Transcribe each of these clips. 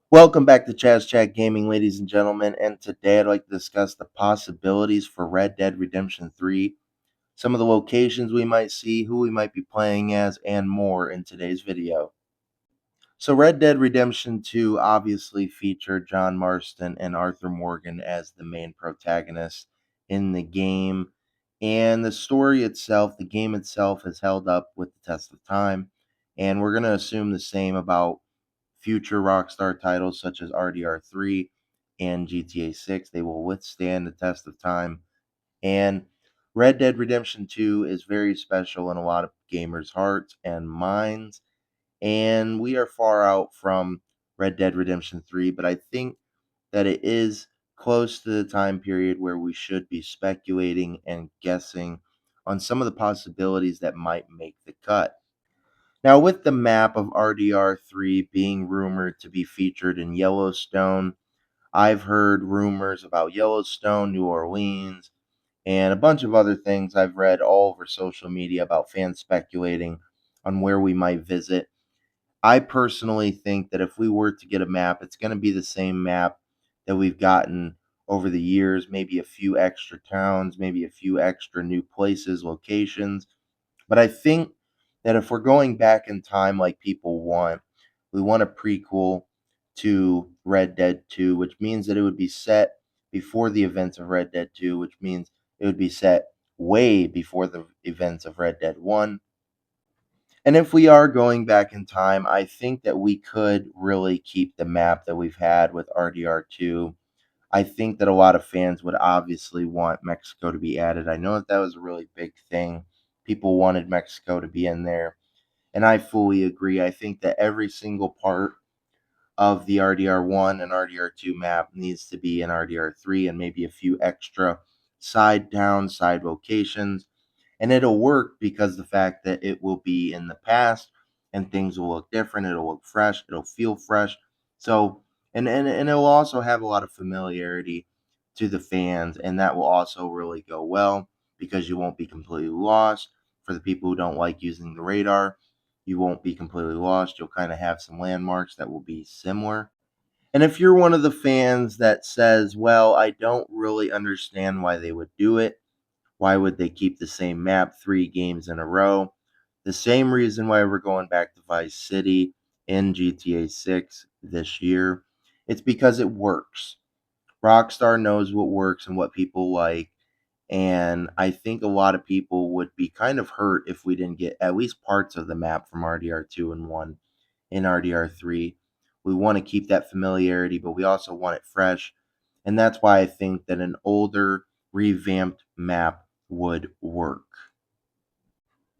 Welcome back to Chaz Chat Gaming, ladies and gentlemen. And today I'd like to discuss the possibilities for Red Dead Redemption 3, some of the locations we might see, who we might be playing as, and more in today's video. So, Red Dead Redemption 2 obviously featured John Marston and Arthur Morgan as the main protagonists in the game. And the story itself, the game itself, has held up with the test of time. And we're going to assume the same about future Rockstar titles such as RDR3 and GTA 6. They will withstand the test of time. And Red Dead Redemption 2 is very special in a lot of gamers' hearts and minds. And we are far out from Red Dead Redemption 3, but I think that it is close to the time period where we should be speculating and guessing on some of the possibilities that might make the cut. Now, with the map of RDR3 being rumored to be featured in Yellowstone, I've heard rumors about Yellowstone, New Orleans, and a bunch of other things I've read all over social media about fans speculating on where we might visit. I personally think that if we were to get a map, it's going to be the same map that we've gotten over the years, maybe a few extra towns, maybe a few extra new places, locations, but I think that if we're going back in time like people want, we want a prequel to Red Dead 2, which means that it would be set before the events of Red Dead 2, which means it would be set way before the events of Red Dead 1. And if we are going back in time, I think that we could really keep the map that we've had with RDR2. I think that a lot of fans would obviously want Mexico to be added. I know that that was a really big thing. People wanted Mexico to be in there, and I fully agree. I think that every single part of the RDR1 and RDR2 map needs to be in RDR3 and maybe a few extra side towns, side locations, and it'll work because the fact that it will be in the past and things will look different, it'll look fresh, it'll feel fresh. So and it'll also have a lot of familiarity to the fans, and that will also really go well because you won't be completely lost. For the people who don't like using the radar, you won't be completely lost. You'll kind of have some landmarks that will be similar. And if you're one of the fans that says, well, I don't really understand why they would do it, why would they keep the same map 3 games in a row? The same reason why we're going back to Vice City in GTA 6 this year. It's because it works. Rockstar knows what works and what people like. And I think a lot of people would be kind of hurt if we didn't get at least parts of the map from RDR2 and 1 in RDR3. We want to keep that familiarity, but we also want it fresh. And that's why I think that an older, revamped map would work.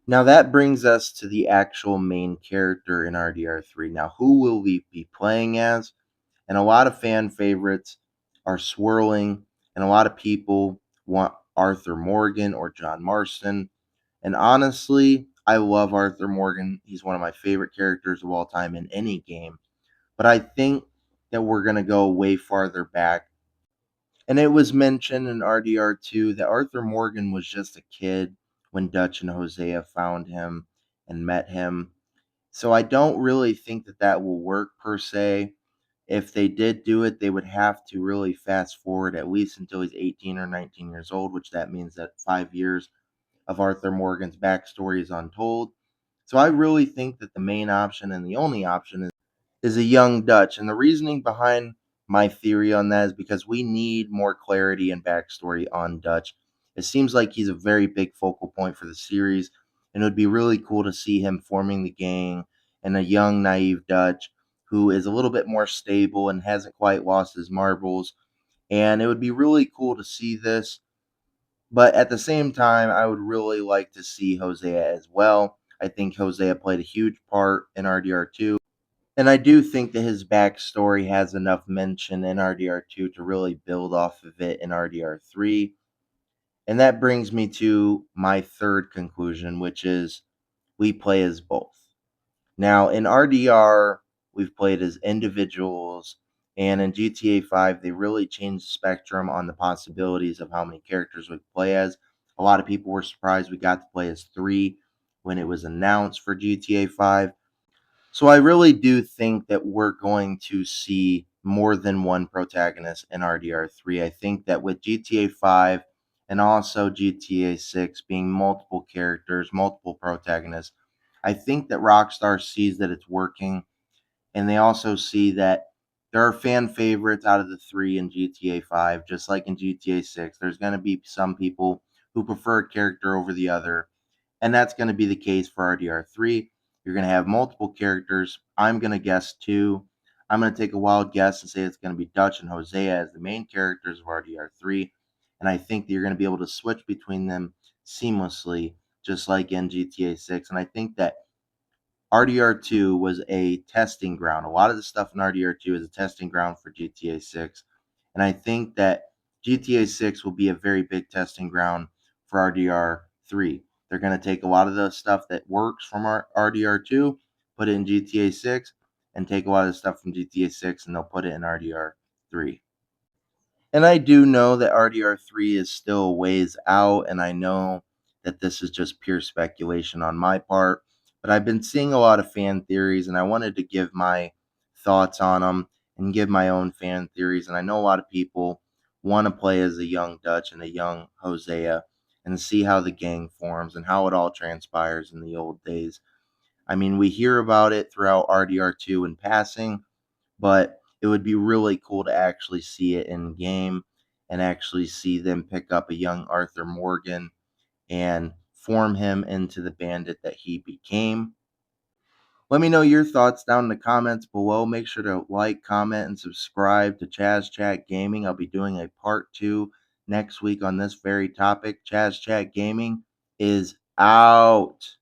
Now, that brings us to the actual main character in RDR3. Now, who will we be playing as? And a lot of fan favorites are swirling, and a lot of people want Arthur Morgan or John Marston. And honestly, I love Arthur Morgan. He's one of my favorite characters of all time in any game. But I think that we're going to go way farther back. And it was mentioned in RDR2 that Arthur Morgan was just a kid when Dutch and Hosea found him and met him. So I don't really think that that will work per se. If they did do it, they would have to really fast forward at least until he's 18 or 19 years old, which that means that 5 years of Arthur Morgan's backstory is untold. So I really think that the main option and the only option is a young Dutch. And the reasoning behind my theory on that is because we need more clarity and backstory on Dutch. It seems like he's a very big focal point for the series, and it would be really cool to see him forming the gang and a young, naive Dutch who is a little bit more stable and hasn't quite lost his marbles. And it would be really cool to see this. But at the same time, I would really like to see Hosea as well. I think Hosea played a huge part in RDR2. And I do think that his backstory has enough mention in RDR2 to really build off of it in RDR3. And that brings me to my third conclusion, which is we play as both. Now, in RDR, we've played as individuals, and in GTA 5, they really changed the spectrum on the possibilities of how many characters we could play as. A lot of people were surprised we got to play as 3 when it was announced for GTA 5. So I really do think that we're going to see more than one protagonist in RDR3. I think that with GTA 5 and also GTA 6 being multiple characters, multiple protagonists, I think that Rockstar sees that it's working, and they also see that there are fan favorites out of the three in GTA 5, just like in GTA 6. There's going to be some people who prefer a character over the other, and that's going to be the case for RDR3. You're going to have multiple characters. I'm going to guess two. I'm going to take a wild guess and say it's going to be Dutch and Hosea as the main characters of RDR3. And I think that you're going to be able to switch between them seamlessly, just like in GTA 6. And I think that RDR2 was a testing ground. A lot of the stuff in RDR2 is a testing ground for GTA 6. And I think that GTA 6 will be a very big testing ground for RDR3. They're going to take a lot of the stuff that works from RDR2, put it in GTA 6, and take a lot of the stuff from GTA 6 and they'll put it in RDR3. And I do know that RDR3 is still a ways out, and I know that this is just pure speculation on my part, but I've been seeing a lot of fan theories, and I wanted to give my thoughts on them and give my own fan theories. And I know a lot of people want to play as a young Dutch and a young Hosea and see how the gang forms and how it all transpires in the old days. I mean, we hear about it throughout RDR2 in passing, but it would be really cool to actually see it in game and actually see them pick up a young Arthur Morgan and form him into the bandit that he became. Let me know your thoughts down in the comments below. Make sure to like, comment, and subscribe to Chaz Chat Gaming. I'll be doing a part 2 next week on this very topic. Chaz Chat Gaming is out.